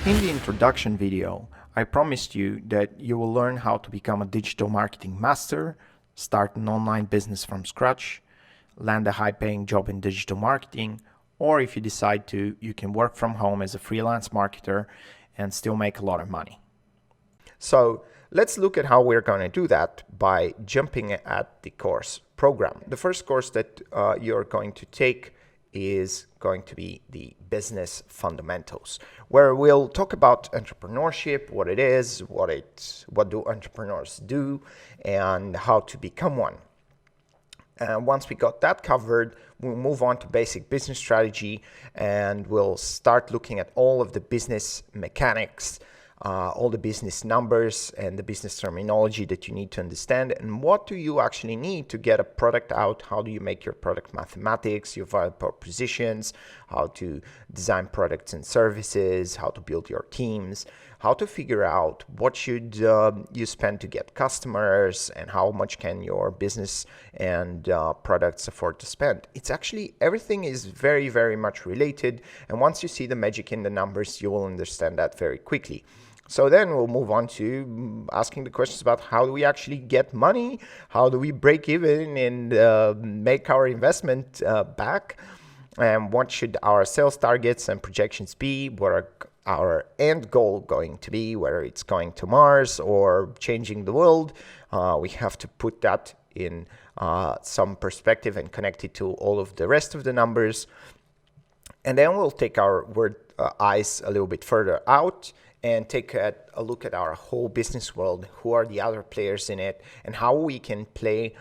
In the introduction video, I promised you that you will learn how to become a digital marketing master, start an online business from scratch, land a high-paying job in digital marketing, or if you decide to, you can work from home as a freelance marketer and still make a lot of money. So let's look at how we're going to do that by jumping at the course program. The first course that you're going to take is going to be the business fundamentals, where we'll talk about entrepreneurship, what it is, what do entrepreneurs do, and how to become one. And once we got that covered, we'll move on to basic business strategy, and we'll start looking at all of the business mechanics, all the business numbers and the business terminology that you need to understand, and what do you actually need to get a product out. How do you make your product mathematics, your value propositions, how to design products and services, how to build your teams, how to figure out what should you spend to get customers, and how much can your business and products afford to spend. It's actually, everything is very, very much related, and once you see the magic in the numbers, you will understand that very quickly. So then we'll move on to asking the questions about how do we actually get money, how do we break even and make our investment back, and what should our sales targets and projections be, what are our end goal going to be, whether it's going to Mars or changing the world. We have to put that in some perspective and connect it to all of the rest of the numbers. And then we'll take our eyes a little bit further out and take a look at our whole business world, who are the other players in it, and how we can play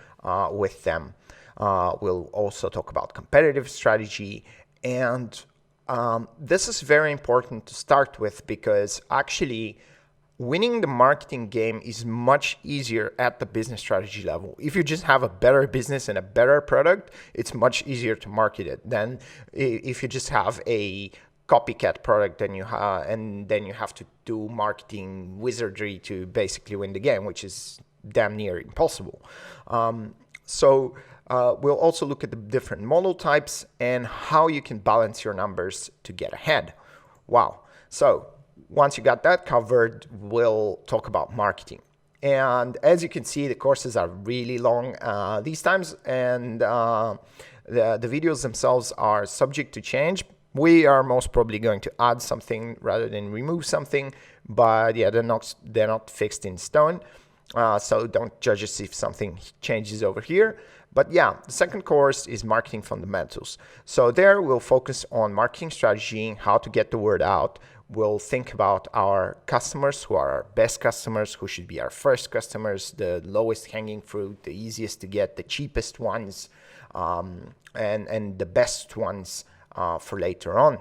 with them. We'll also talk about competitive strategy, and this is very important to start with, because actually winning the marketing game is much easier at the business strategy level. If you just have a better business and a better product, it's much easier to market it than if you just have a copycat product and then you have to do marketing wizardry to basically win the game, which is damn near impossible. So we'll also look at the different model types and how you can balance your numbers to get ahead. Wow. So once you got that covered, we'll talk about marketing. And as you can see, the courses are really long these times, and the videos themselves are subject to change. We are most probably going to add something rather than remove something, but yeah, they're not fixed in stone. So don't judge us if something changes over here. But yeah, the second course is marketing fundamentals. So there we'll focus on marketing strategy, how to get the word out. We'll think about our customers, who are our best customers, who should be our first customers, the lowest hanging fruit, the easiest to get, the cheapest ones, and the best ones for later on,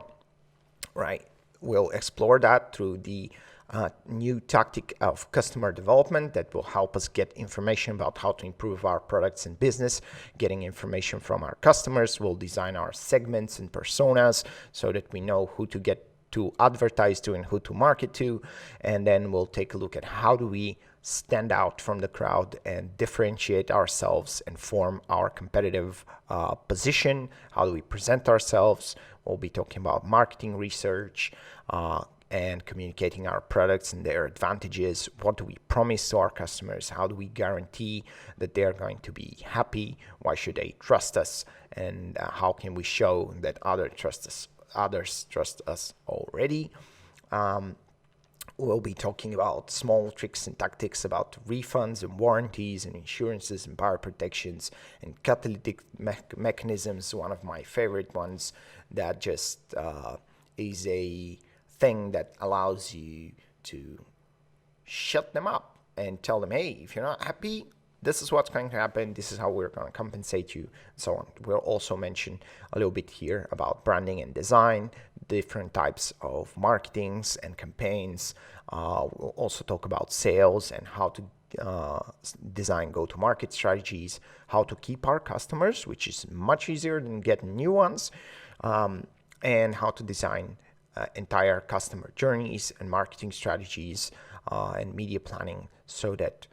right? We'll explore that through the new tactic of customer development that will help us get information about how to improve our products and business, getting information from our customers. We'll design our segments and personas so that we know who to get to advertise to and who to market to. And then we'll take a look at how do we stand out from the crowd and differentiate ourselves and form our competitive position. How do we present ourselves? We'll be talking about marketing research and communicating our products and their advantages. What do we promise to our customers? How do we guarantee that they're going to be happy? Why should they trust us? And how can we show that others trust us already? We'll be talking about small tricks and tactics about refunds and warranties and insurances and buyer protections and catalytic mechanisms, one of my favorite ones that just is a thing that allows you to shut them up and tell them, hey, if you're not happy, this is what's going to happen, this is how we're going to compensate you, and so on. We'll also mention a little bit here about branding and design, different types of marketings and campaigns. We'll also talk about sales and how to design go-to-market strategies, how to keep our customers, which is much easier than getting new ones, and how to design entire customer journeys and marketing strategies and media planning so that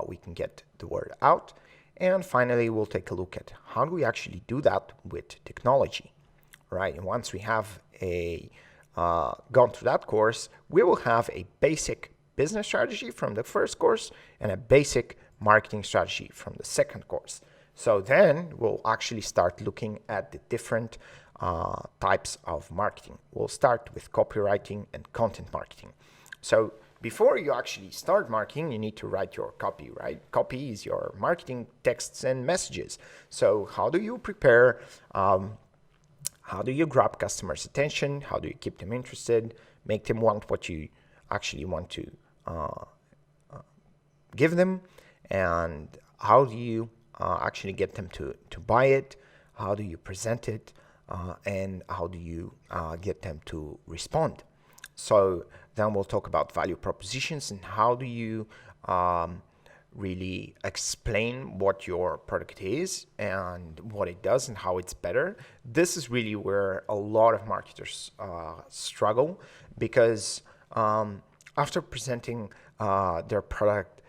we can get the word out. And finally, we'll take a look at how do we actually do that with technology, right? And once we have a gone through that course, we will have a basic business strategy from the first course and a basic marketing strategy from the second course. So then we'll actually start looking at the different types of marketing. We'll start with copywriting and content marketing. So before you actually start marketing, you need to write your copy, right? Copy is your marketing texts and messages. So how do you prepare? How do you grab customers' attention? How do you keep them interested? Make them want what you actually want to give them? And how do you actually get them to buy it? How do you present it? And how do you get them to respond? So then we'll talk about value propositions and how do you really explain what your product is and what it does and how it's better. This is really where a lot of marketers struggle, because after presenting their product,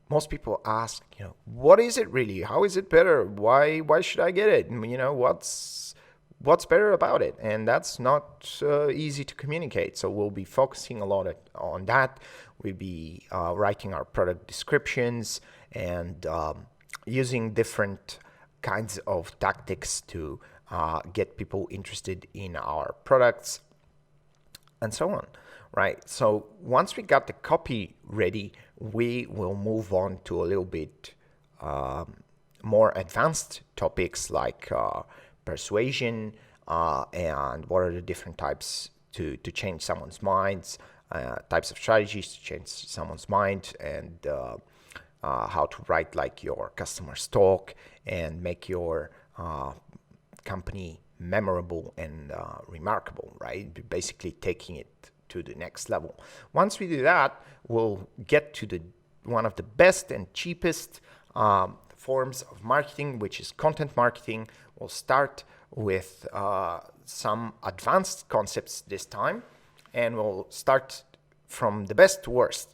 most people ask, what is it really? How is it better? Why should I get it? What's better about it? And that's not easy to communicate. So we'll be focusing a lot on that. We'll be writing our product descriptions and using different kinds of tactics to get people interested in our products and so on, right? So once we got the copy ready, we will move on to a little bit more advanced topics like persuasion and what are the different types to change someone's minds, types of strategies to change someone's mind, and how to write like your customer's talk and make your company memorable and remarkable, right? Basically taking it to the next level. Once we do that, we'll get to one of the best and cheapest forms of marketing, which is content marketing. We'll start with some advanced concepts this time, and we'll start from the best to worst.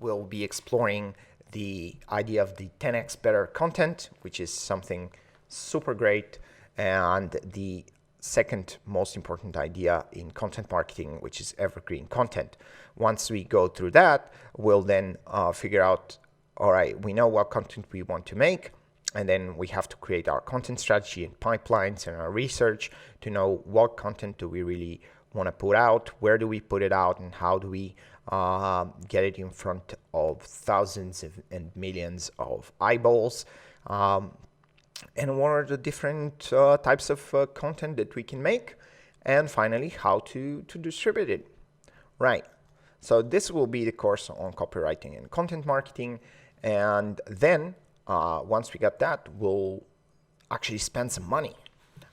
We'll be exploring the idea of the 10x better content, which is something super great, and the second most important idea in content marketing, which is evergreen content. Once we go through that, we'll then figure out, all right, we know what content we want to make, and then we have to create our content strategy and pipelines and our research to know what content do we really want to put out, where do we put it out, and how do we get it in front of thousands and millions of eyeballs, and what are the different types of content that we can make, and finally how to distribute it. Right, so this will be the course on copywriting and content marketing, and then once we got that, we'll actually spend some money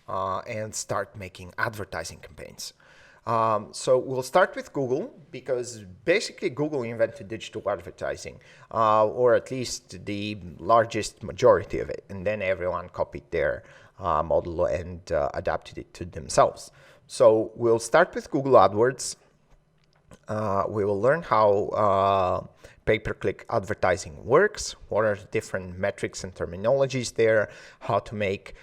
and start making advertising campaigns. So we'll start with Google, because basically Google invented digital advertising, or at least the largest majority of it, and then everyone copied their model and adapted it to themselves. So we'll start with Google AdWords. We will learn how pay-per-click advertising works, what are the different metrics and terminologies there, how to make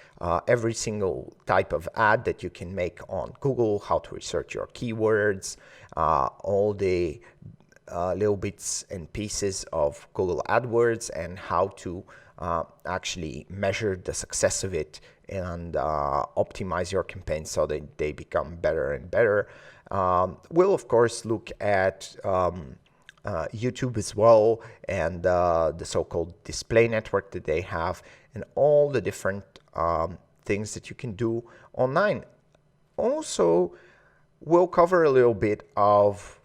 every single type of ad that you can make on Google, how to research your keywords, all the little bits and pieces of Google AdWords, and how to actually measure the success of it and optimize your campaigns so that they become better and better. We'll of course look at YouTube as well, and the so-called display network that they have, and all the different things that you can do online. Also, we'll cover a little bit of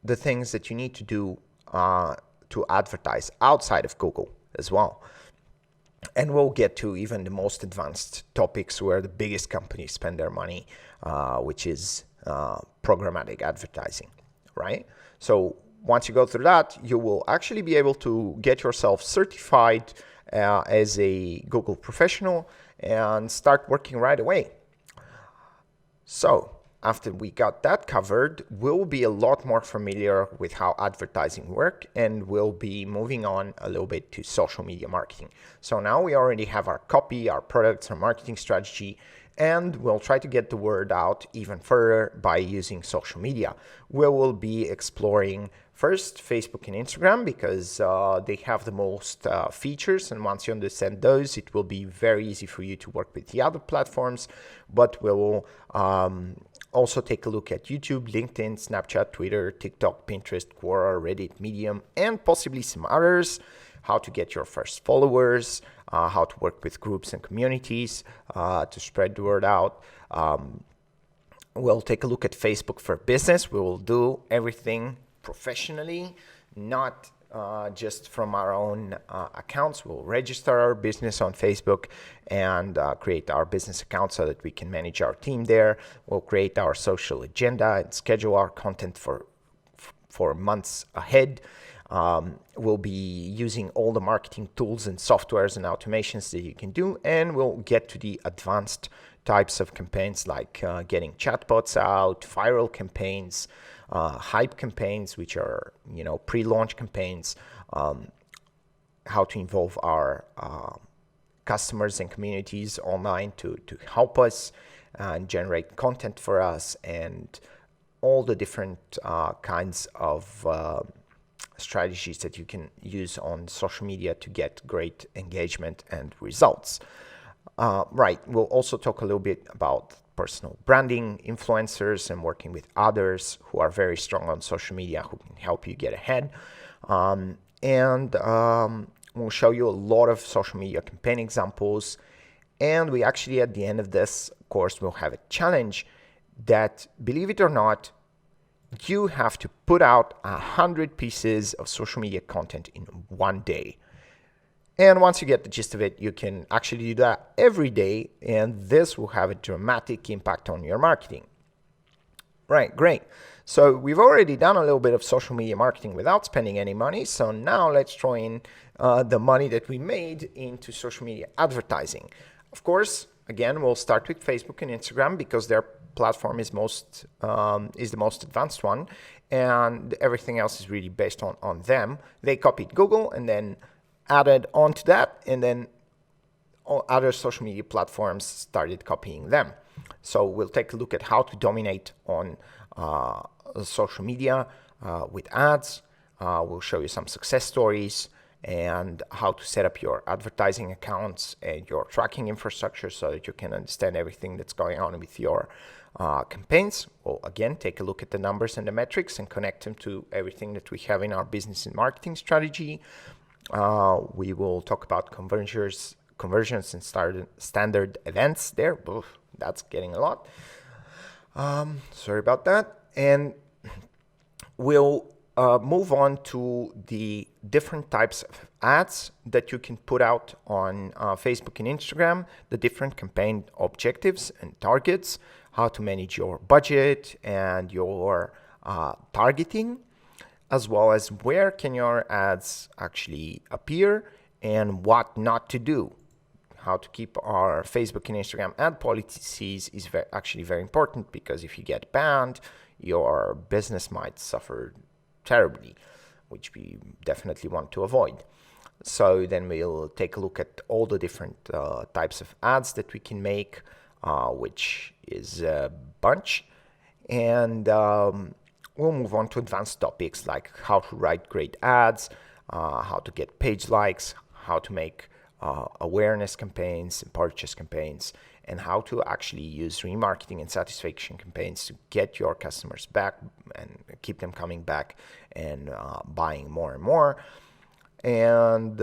the things that you need to do to advertise outside of Google as well. And we'll get to even the most advanced topics where the biggest companies spend their money, which is programmatic advertising, right? So once you go through that, you will actually be able to get yourself certified as a Google professional and start working right away. So after we got that covered, we'll be a lot more familiar with how advertising works, and we'll be moving on a little bit to social media marketing. So now we already have our copy, our products, our marketing strategy, and we'll try to get the word out even further by using social media. We will be exploring first Facebook and Instagram because they have the most features, and once you understand those, it will be very easy for you to work with the other platforms. But we'll also take a look at YouTube, LinkedIn, Snapchat, Twitter, TikTok, Pinterest, Quora, Reddit, Medium, and possibly some others. How to get your first followers, how to work with groups and communities to spread the word out. We'll take a look at Facebook for business. We will do everything professionally, not just from our own accounts. We'll register our business on Facebook and create our business account so that we can manage our team there. We'll create our social agenda and schedule our content for months ahead. We'll be using all the marketing tools and softwares and automations that you can do, and we'll get to the advanced types of campaigns like getting chatbots out, viral campaigns, hype campaigns, which are pre-launch campaigns, how to involve our customers and communities online to help us and generate content for us, and all the different kinds of strategies that you can use on social media to get great engagement and results. We'll also talk a little bit about personal branding, influencers, and working with others who are very strong on social media who can help you get ahead. We'll show you a lot of social media campaign examples. And we actually, at the end of this course, will have a challenge that, believe it or not, you have to put out 100 pieces of social media content in one day. And once you get the gist of it, you can actually do that every day, and this will have a dramatic impact on your marketing. Right, great. So we've already done a little bit of social media marketing without spending any money. So now let's throw in the money that we made into social media advertising. Of course, again, we'll start with Facebook and Instagram because their platform is the most advanced one, and everything else is really based on them. They copied Google and then added on to that, and then all other social media platforms started copying them. So we'll take a look at how to dominate on social media with ads. We'll show you some success stories and how to set up your advertising accounts and your tracking infrastructure so that you can understand everything that's going on with your campaigns. We'll again take a look at the numbers and the metrics and connect them to everything that we have in our business and marketing strategy. We will talk about conversions and standard events there. Oof, that's getting a lot. Sorry about that. And we'll move on to the different types of ads that you can put out on Facebook and Instagram, the different campaign objectives and targets, how to manage your budget and your targeting, as well as where can your ads actually appear and what not to do. How to keep our Facebook and Instagram ad policies is actually very important, because if you get banned, your business might suffer terribly, which we definitely want to avoid. So then we'll take a look at all the different types of ads that we can make, which is a bunch. And we'll move on to advanced topics like how to write great ads, how to get page likes, how to make awareness campaigns and purchase campaigns, and how to actually use remarketing and satisfaction campaigns to get your customers back and keep them coming back and buying more and more. And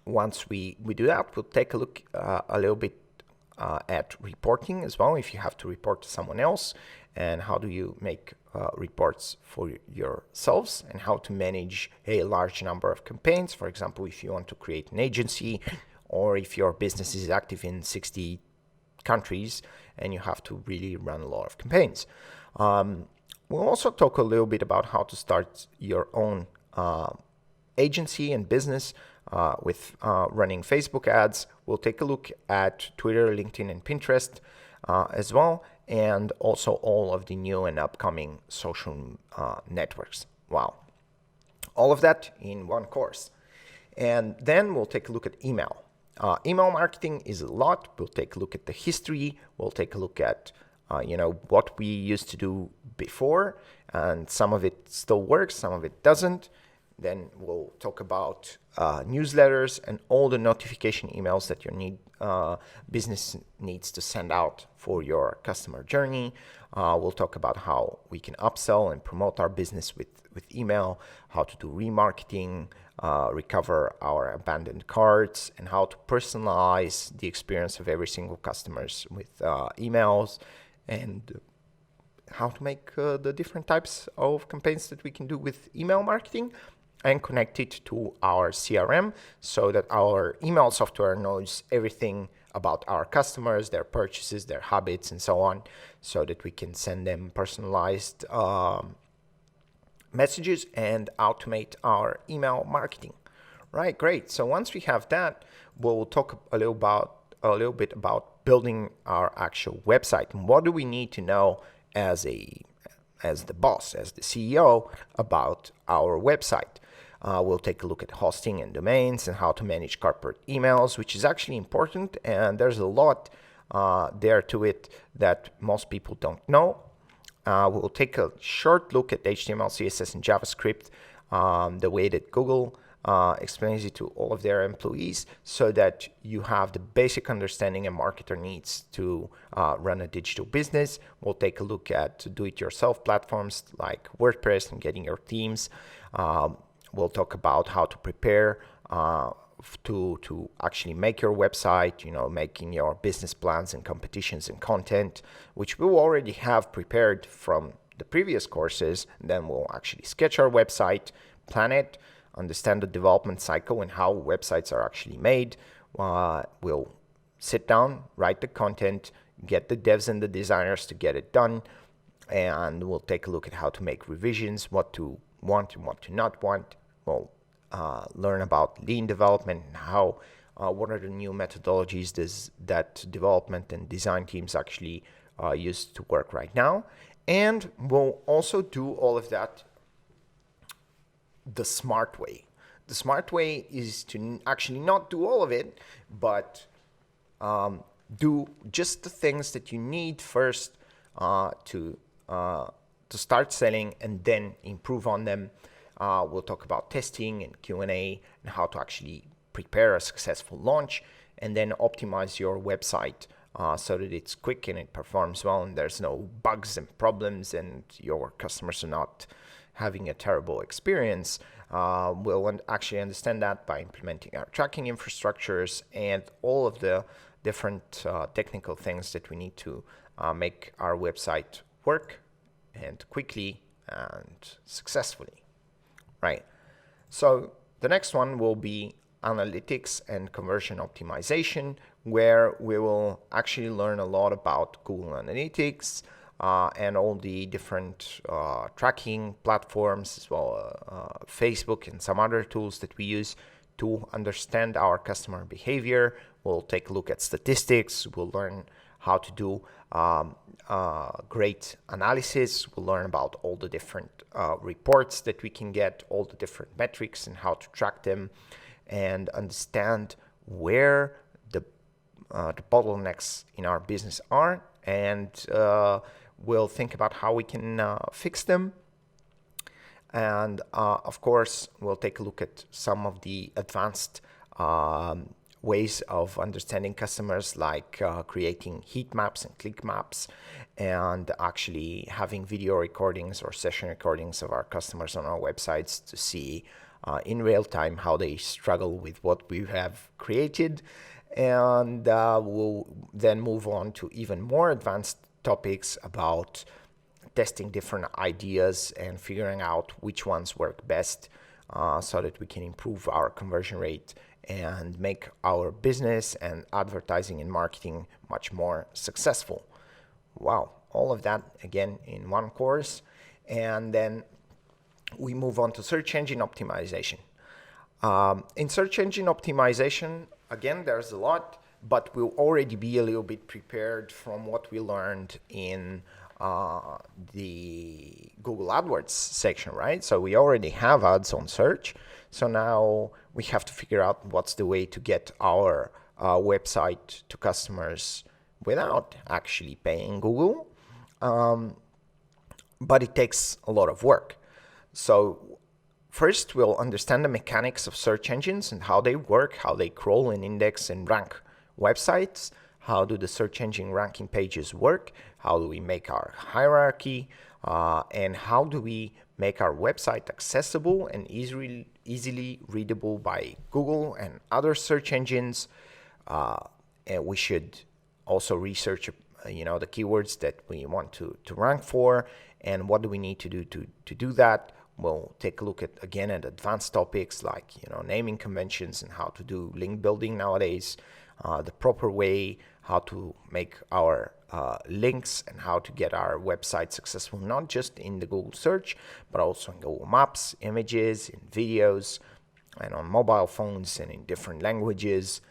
once we do that, we'll take a look a little bit at reporting as well, if you have to report to someone else, and how do you make reports for yourselves, and how to manage a large number of campaigns. For example, if you want to create an agency, or if your business is active in 60 countries and you have to really run a lot of campaigns. We'll also talk a little bit about how to start your own agency and business with running Facebook ads. We'll take a look at Twitter, LinkedIn, and Pinterest as well, and also all of the new and upcoming social networks. Wow. All of that in one course. And then we'll take a look at email. Email marketing is a lot. We'll take a look at the history. We'll take a look at what we used to do before, and some of it still works, some of it doesn't. Then we'll talk about newsletters and all the notification emails that your business needs to send out for your customer journey. We'll talk about how we can upsell and promote our business with email, how to do remarketing, recover our abandoned carts, and how to personalize the experience of every single customer with emails, and how to make the different types of campaigns that we can do with email marketing and connect it to our CRM so that our email software knows everything about our customers, their purchases, their habits, and so on, so that we can send them personalized messages and automate our email marketing. Right, great. So once we have that, we'll talk a little bit about building our actual website and what do we need to know as the boss, as the CEO, about our website. We'll take a look at hosting and domains and how to manage corporate emails, which is actually important, and there's a lot there to it that most people don't know. We'll take a short look at HTML, CSS, and JavaScript, the way that Google explains it to all of their employees, so that you have the basic understanding a marketer needs to run a digital business. We'll take a look at do-it-yourself platforms like WordPress and getting your themes. We'll talk about how to prepare to actually make your website, making your business plans and competitions and content, which we will already have prepared from the previous courses. Then we'll actually sketch our website, plan it, understand the development cycle and how websites are actually made. We'll sit down, write the content, get the devs and the designers to get it done, and we'll take a look at how to make revisions, what to want and what to not want. We'll learn about lean development and what are the new methodologies that development and design teams actually use to work right now. And we'll also do all of that the smart way. The smart way is to actually not do all of it, but do just the things that you need first to start selling, and then improve on them. We'll talk about testing and Q&A and how to actually prepare a successful launch, and then optimize your website so that it's quick and it performs well and there's no bugs and problems and your customers are not having a terrible experience. We'll actually understand that by implementing our tracking infrastructures and all of the different technical things that we need to make our website work and quickly and successfully. Right. So the next one will be analytics and conversion optimization, where we will actually learn a lot about Google Analytics and all the different tracking platforms, as well Facebook and some other tools that we use to understand our customer behavior. We'll take a look at statistics. We'll learn how to do great analysis. We'll learn about all the different reports that we can get, all the different metrics and how to track them, and understand where the bottlenecks in our business are, and we'll think about how we can fix them. And of course, we'll take a look at some of the advanced ways of understanding customers, like creating heat maps and click maps, and actually having video recordings or session recordings of our customers on our websites to see in real time how they struggle with what we have created. And we'll then move on to even more advanced topics about testing different ideas and figuring out which ones work best so that we can improve our conversion rate and make our business and advertising and marketing much more successful. Wow, all of that again in one course. And then we move on to search engine optimization. In search engine optimization, again, there's a lot, but we'll already be a little bit prepared from what we learned in the Google AdWords section, right? So we already have ads on search. So now we have to figure out what's the way to get our website to customers without actually paying Google. But it takes a lot of work. So first, we'll understand the mechanics of search engines and how they work, how they crawl and index and rank websites. How do the search engine ranking pages work? How do we make our hierarchy? And how do we make our website accessible and easily readable by Google and other search engines? And we should also research the keywords that we want to rank for, and what do we need to do to do that. We'll take a look at advanced topics like naming conventions and how to do link building nowadays, the proper way, how to make our links and how to get our website successful, not just in the Google search, but also in Google Maps, images, in videos, and on mobile phones and in different languages.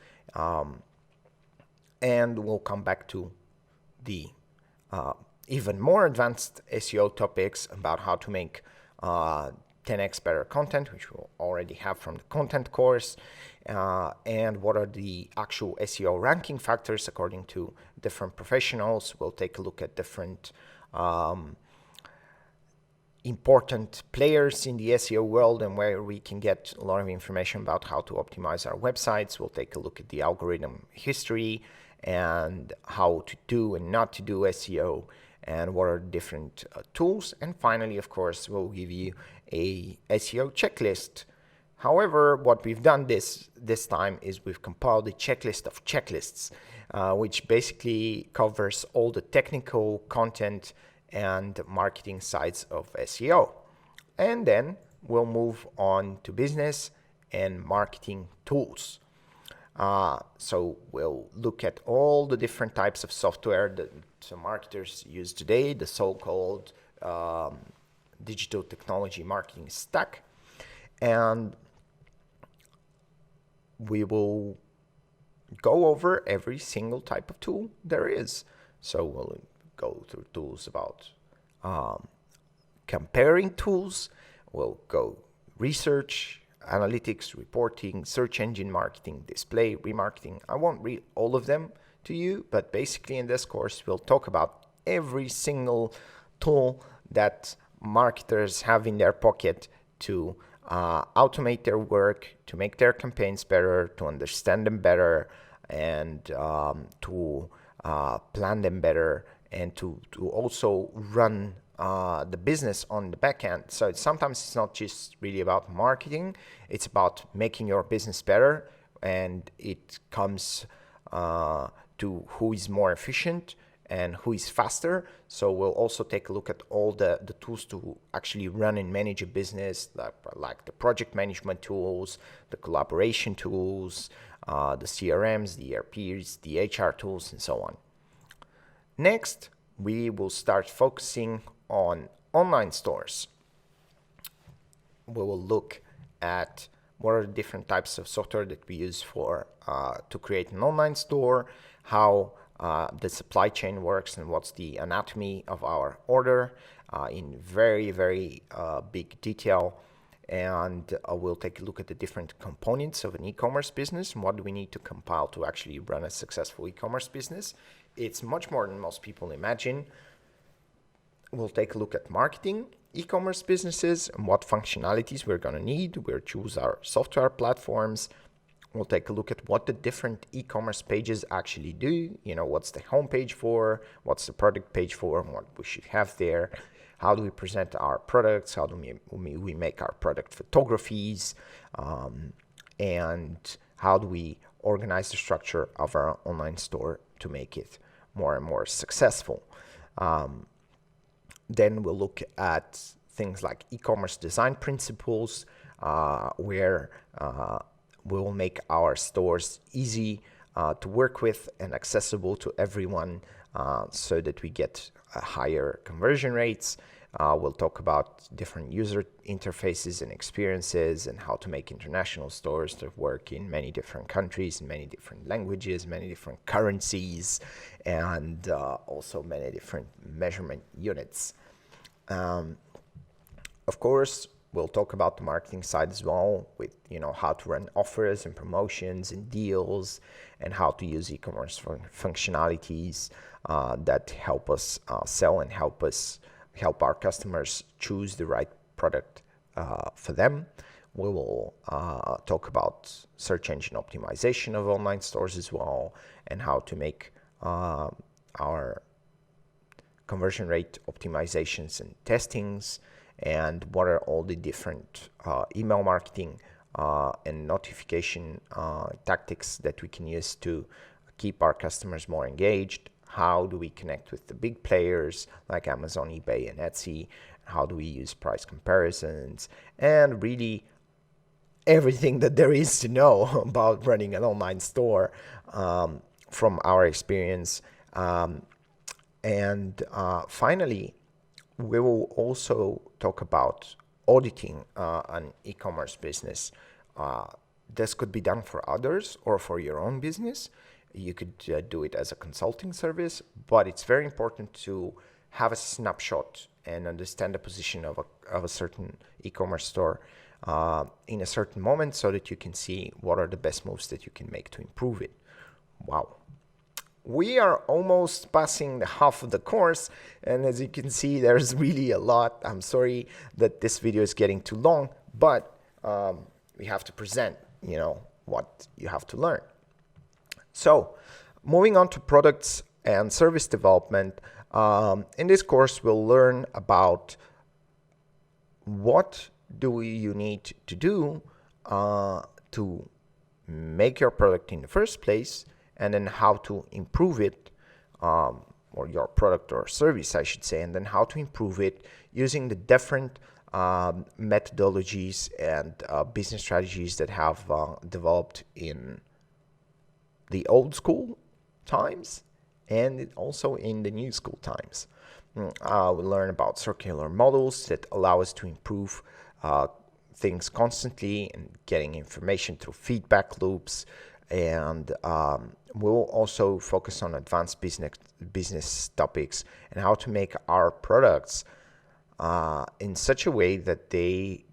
And we'll come back to the even more advanced SEO topics about how to make 10x better content, which we'll already have from the content course, and what are the actual SEO ranking factors according to different professionals. We'll take a look at different important players in the SEO world and where we can get a lot of information about how to optimize our websites. We'll take a look at the algorithm history and how to do and not to do SEO, and what are different tools. And finally, of course, we'll give you a SEO checklist. However, what we've done this time is we've compiled a checklist of checklists, which basically covers all the technical content and marketing sides of SEO. And then we'll move on to business and marketing tools. So we'll look at all the different types of software that marketers use today, the so-called digital technology marketing stack. And we will go over every single type of tool there is. So we'll go through tools about comparing tools. We'll go research, analytics, reporting, search engine marketing, display, remarketing. I won't read all of them to you, but basically in this course, we'll talk about every single tool that marketers have in their pocket to automate their work, to make their campaigns better, to understand them better, and to plan them better, and to also run the business on the back end. So sometimes it's not just really about marketing, it's about making your business better, and it comes to who is more efficient and who is faster. So we'll also take a look at all the tools to actually run and manage a business, like the project management tools, the collaboration tools, the CRMs, the ERPs, the HR tools, and so on. Next, we will start focusing on online stores. We will look at what are the different types of software that we use for to create an online store, how the supply chain works, and what's the anatomy of our order in very, very big detail. And we'll take a look at the different components of an e-commerce business and what do we need to compile to actually run a successful e-commerce business. It's much more than most people imagine. We'll take a look at marketing e-commerce businesses and what functionalities we're going to need. We'll choose our software platforms. We'll take a look at what the different e-commerce pages actually do. What's the homepage for, what's the product page for, and what we should have there. How do we present our products? How do we make our product photographies? And how do we organize the structure of our online store to make it more and more successful? Then we'll look at things like e-commerce design principles, where we will make our stores easy to work with and accessible to everyone, so that we get higher conversion rates. We'll talk about different user interfaces and experiences and how to make international stores that work in many different countries, in many different languages, many different currencies, and also many different measurement units. Of course, we'll talk about the marketing side as well, with how to run offers and promotions and deals, and how to use e-commerce functionalities that help us sell and help our customers choose the right product for them. We will talk about search engine optimization of online stores as well, and how to make our conversion rate optimizations and testings, and what are all the different email marketing and notification tactics that we can use to keep our customers more engaged. How do we connect with the big players like Amazon, eBay, and Etsy? How do we use price comparisons? And really everything that there is to know about running an online store from our experience. And finally, we will also talk about auditing an e-commerce business. This could be done for others or for your own business. You could do it as a consulting service, but it's very important to have a snapshot and understand the position of a certain e-commerce store in a certain moment, so that you can see what are the best moves that you can make to improve it. Wow. We are almost passing the half of the course, and as you can see, there's really a lot. I'm sorry that this video is getting too long, but we have to present, what you have to learn. So, moving on to products and service development, in this course we'll learn about what do you need to do to make your product in the first place, and then how to improve it, or your product or service, I should say, and then how to improve it using the different methodologies and business strategies that have developed in the old school times and also in the new school times. We learn about circular models that allow us to improve things constantly and getting information through feedback loops. And we'll also focus on advanced business topics and how to make our products in such a way that they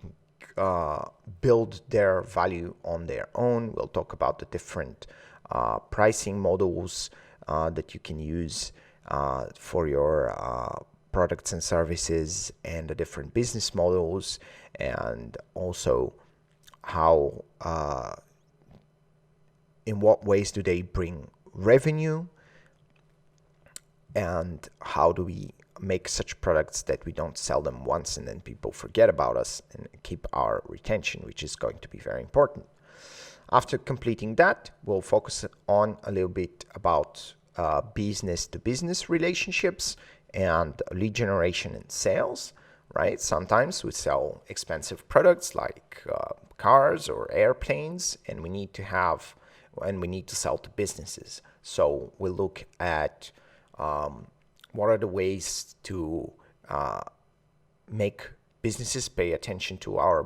build their value on their own. We'll talk about the different pricing models that you can use for your products and services, and the different business models, and also how in what ways do they bring revenue, and how do we make such products that we don't sell them once and then people forget about us, and keep our retention, which is going to be very important. After completing that, we'll focus on a little bit about business to business relationships and lead generation and sales, right? Sometimes we sell expensive products like cars or airplanes, and we need to sell to businesses. So we'll look at what are the ways to make businesses pay attention to our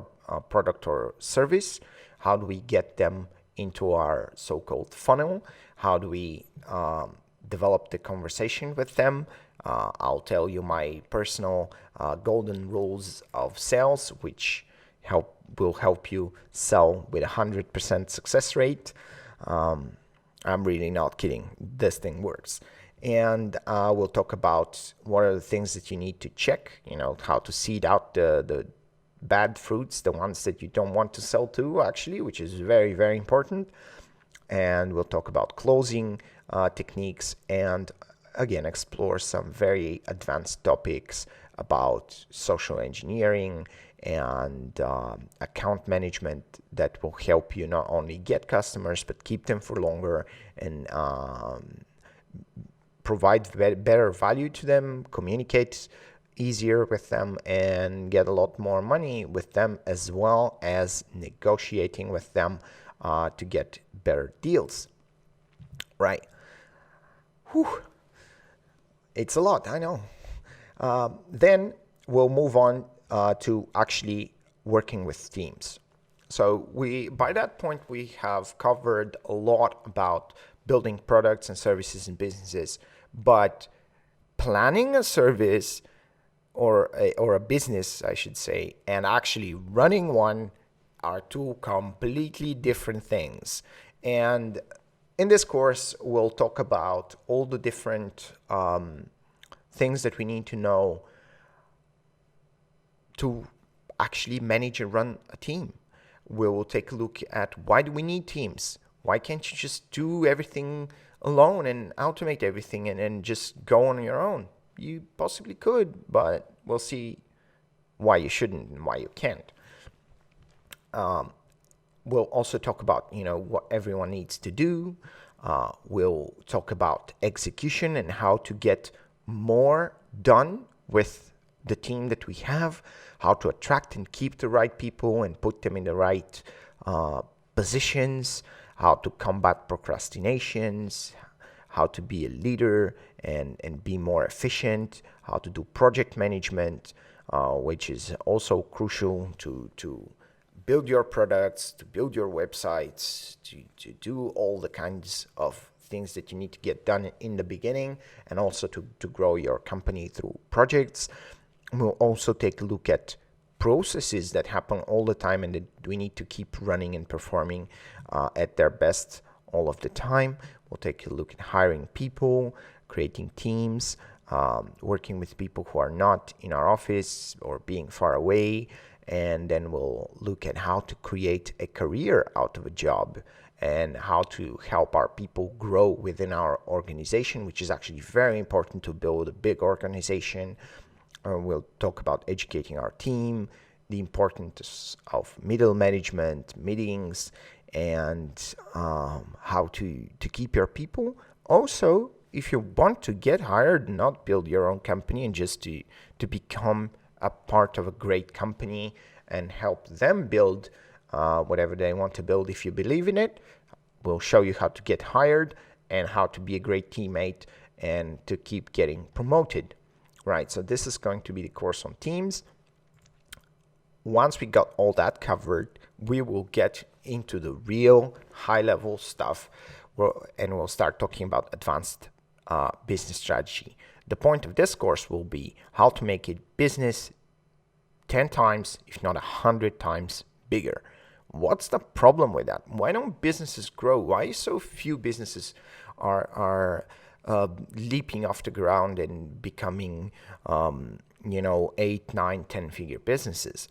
product or service. How do we get them into our so-called funnel? How do we develop the conversation with them? I'll tell you my personal golden rules of sales, which will help you sell with 100% success rate. I'm really not kidding. This thing works. And we'll talk about what are the things that you need to check, how to seed out the bad fruits, the ones that you don't want to sell to, actually, which is very, very important. And we'll talk about closing techniques, and again explore some very advanced topics about social engineering and account management that will help you not only get customers but keep them for longer, and provide better value to them, communicate easier with them, and get a lot more money with them, as well as negotiating with them to get better deals. Right. Whew. It's a lot, I know. Then we'll move on to actually working with teams. So by that point, we have covered a lot about building products and services in businesses, but planning a service or a business, I should say, and actually running one are two completely different things. And in this course, we'll talk about all the different things that we need to know to actually manage and run a team. We will take a look at why do we need teams? Why can't you just do everything alone and automate everything and just go on your own? You possibly could, but we'll see why you shouldn't and why you can't. We'll also talk about what everyone needs to do. We'll talk about execution and how to get more done with the team that we have, how to attract and keep the right people and put them in the right positions, how to combat procrastinations, how to be a leader and be more efficient, how to do project management, which is also crucial to build your products, to build your websites, to do all the kinds of things that you need to get done in the beginning, and also to grow your company through projects. We'll also take a look at processes that happen all the time and that we need to keep running and performing at their best all of the time. We'll take a look at hiring people, creating teams, working with people who are not in our office or being far away. And then we'll look at how to create a career out of a job and how to help our people grow within our organization, which is actually very important to build a big organization. We'll talk about educating our team, the importance of middle management, meetings, and how to keep your people. Also, if you want to get hired, not build your own company and just to become a part of a great company and help them build whatever they want to build. If you believe in it, we'll show you how to get hired and how to be a great teammate and to keep getting promoted. Right, so this is going to be the course on teams. Once we got all that covered, we will get into the real high-level stuff and we'll start talking about advanced business strategy. The point of this course will be how to make a business 10 times, if not 100 times bigger. What's the problem with that? Why don't businesses grow? Why so few businesses are leaping off the ground and becoming 8, 9, 10-figure businesses?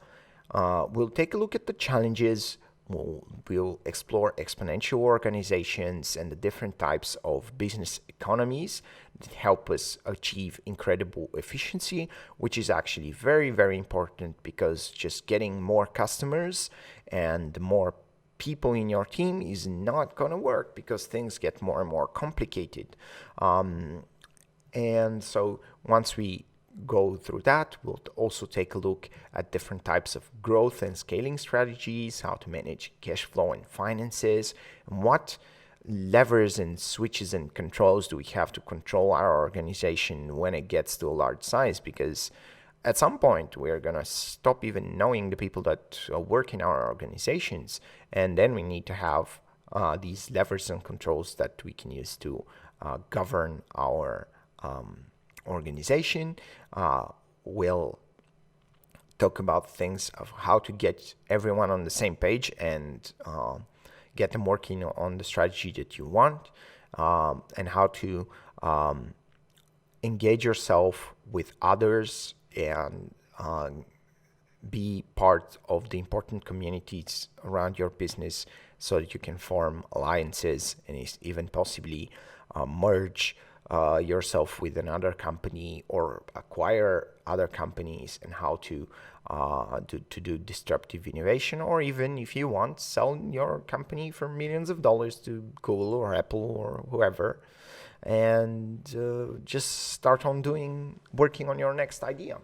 We'll take a look at the challenges. We'll explore exponential organizations and the different types of business economies that help us achieve incredible efficiency, which is actually very, very important, because just getting more customers and more people in your team is not going to work because things get more and more complicated. And so once we go through that, we'll also take a look at different types of growth and scaling strategies, how to manage cash flow and finances, and what levers and switches and controls do we have to control our organization when it gets to a large size, because at some point we're going to stop even knowing the people that work in our organizations, and then we need to have these levers and controls that we can use to govern our organization. We'll talk about things of how to get everyone on the same page and get them working on the strategy that you want, and how to engage yourself with others and be part of the important communities around your business so that you can form alliances and even possibly merge yourself with another company or acquire other companies, and how to do disruptive innovation, or even, if you want, sell your company for millions of dollars to Google or Apple or whoever, and just start on working on your next idea.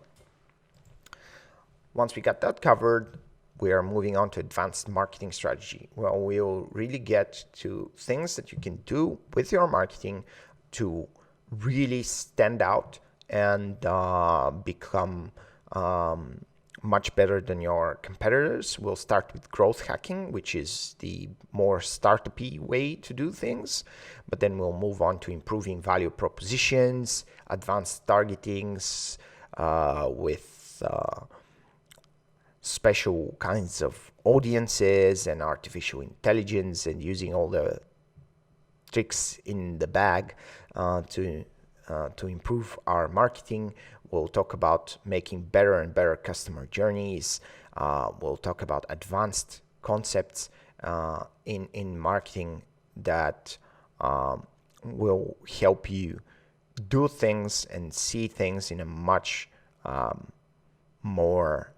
Once we got that covered, we are moving on to advanced marketing strategy. Well, we'll really get to things that you can do with your marketing to really stand out and become much better than your competitors. We'll start with growth hacking, which is the more startup-y way to do things, but then we'll move on to improving value propositions, advanced targetings with special kinds of audiences and artificial intelligence, and using all the tricks in the bag to improve our marketing. We'll talk about making better and better customer journeys. We'll talk about advanced concepts in marketing that will help you do things and see things in a much more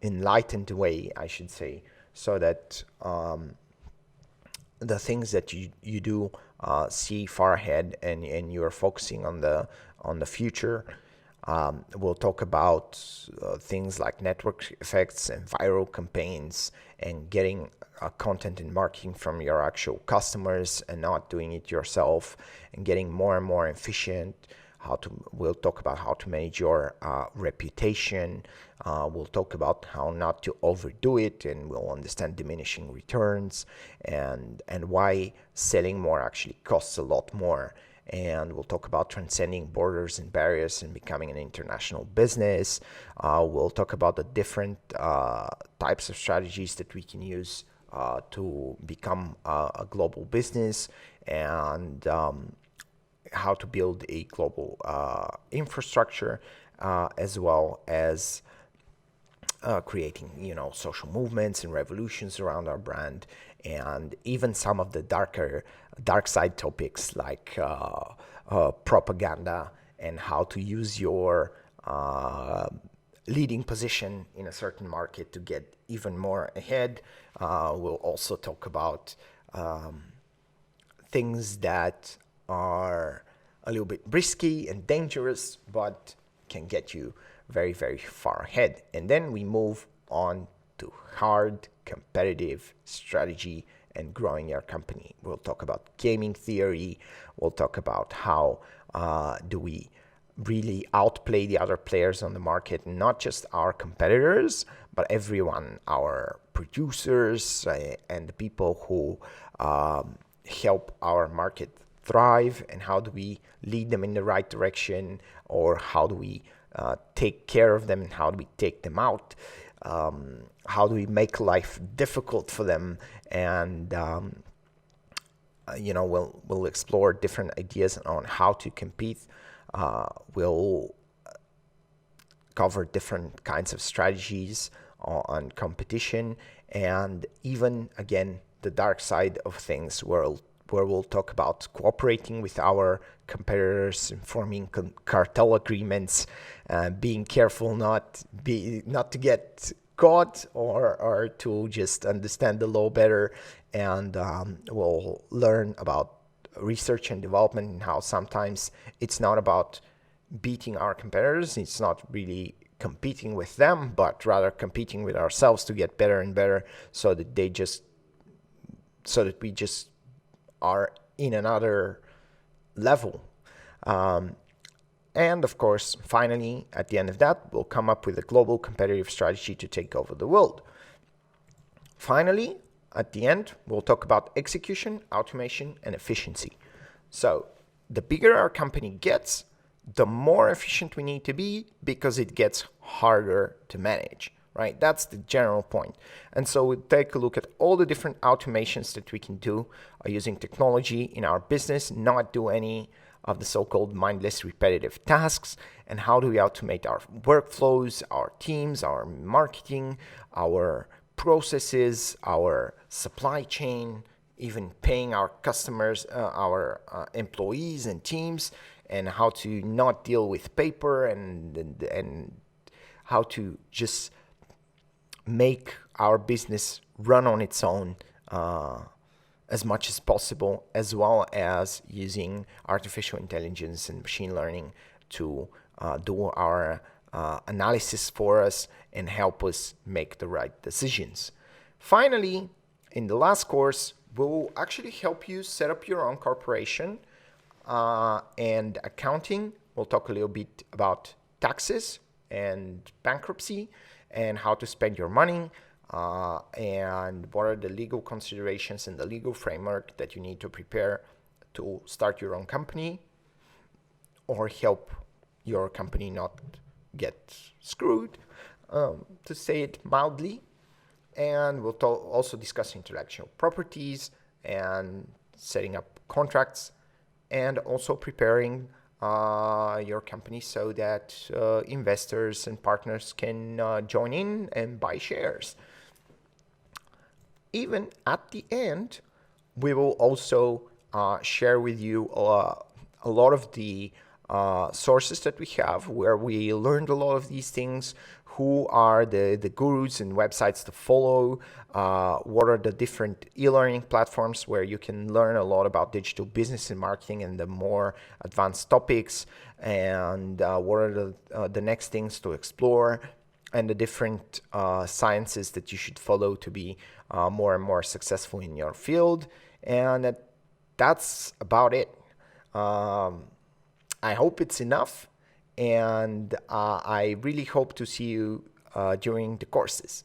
enlightened way, I should say, so that the things that you do see far ahead, and you're focusing on the future. We'll talk about things like network effects and viral campaigns, and getting content and marketing from your actual customers and not doing it yourself, and getting more and more efficient. We'll talk about how to manage your reputation. We'll talk about how not to overdo it, and we'll understand diminishing returns and why selling more actually costs a lot more. And we'll talk about transcending borders and barriers and becoming an international business. We'll talk about the different types of strategies that we can use to become a global business, and how to build a global infrastructure, as well as creating, social movements and revolutions around our brand, and even some of the dark side topics like propaganda, and how to use your leading position in a certain market to get even more ahead. We'll also talk about things that are a little bit risky and dangerous, but can get you very, very far ahead. And then we move on to hard competitive strategy and growing your company. We'll talk about gaming theory. We'll talk about how do we really outplay the other players on the market, not just our competitors, but everyone, our producers and the people who help our market thrive, and how do we lead them in the right direction, or how do we take care of them, and how do we take them out, how do we make life difficult for them, and we'll explore different ideas on how to compete. We'll cover different kinds of strategies on competition, and even again the dark side of things, where we'll talk about cooperating with our competitors and forming cartel agreements, being careful not to get caught, or to just understand the law better. And we'll learn about research and development, and how sometimes it's not about beating our competitors. It's not really competing with them, but rather competing with ourselves to get better and better, so that we just are in another level. And of course, finally, at the end of that, we'll come up with a global competitive strategy to take over the world. Finally, at the end, we'll talk about execution, automation, and efficiency. So the bigger our company gets, the more efficient we need to be, because it gets harder to manage. Right? That's the general point. And so we'll take a look at all the different automations that we can do using technology in our business, not do any of the so-called mindless repetitive tasks, and how do we automate our workflows, our teams, our marketing, our processes, our supply chain, even paying our customers, our employees and teams, and how to not deal with paper, and how to just make our business run on its own as much as possible, as well as using artificial intelligence and machine learning to do our analysis for us and help us make the right decisions. Finally, in the last course, we'll actually help you set up your own corporation and accounting. We'll talk a little bit about taxes, and bankruptcy, and how to spend your money, and what are the legal considerations and the legal framework that you need to prepare to start your own company or help your company not get screwed, to say it mildly. And we'll also discuss intellectual properties and setting up contracts, and also preparing your company so that investors and partners can join in and buy shares. Even at the end, we will also share with you a lot of the sources that we have where we learned a lot of these things, who are the gurus and websites to follow, what are the different e-learning platforms where you can learn a lot about digital business and marketing and the more advanced topics, and what are the next things to explore, and the different sciences that you should follow to be more and more successful in your field. And that's about it. I hope it's enough, and I really hope to see you during the courses.